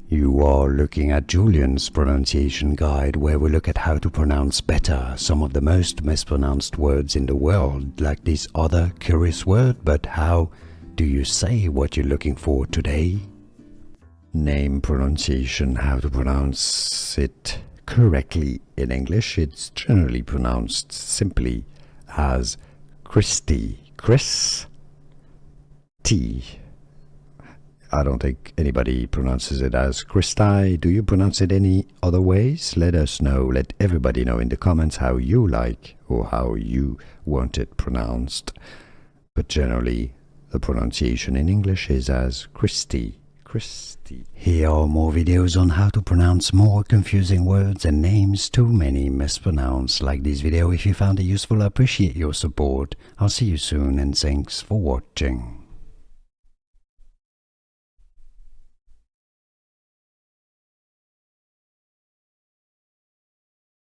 You are looking at Julian's pronunciation guide, where we look at how to pronounce better some of the most mispronounced words in the world, like this other curious word. But how do you say what you're looking for today? Name pronunciation, how to pronounce it correctly in English. It's generally pronounced simply as Kristi. Chris T. I don't think anybody pronounces it as Kristi. Do you pronounce it any other ways? Let us know. Let everybody know in the comments how you like or how you want it pronounced. But generally, the pronunciation in English is as Kristi. Kristi. Here are more videos on how to pronounce more confusing words and names too many mispronounced. Like this video if you found it useful. I appreciate your support. I'll see you soon and thanks for watching.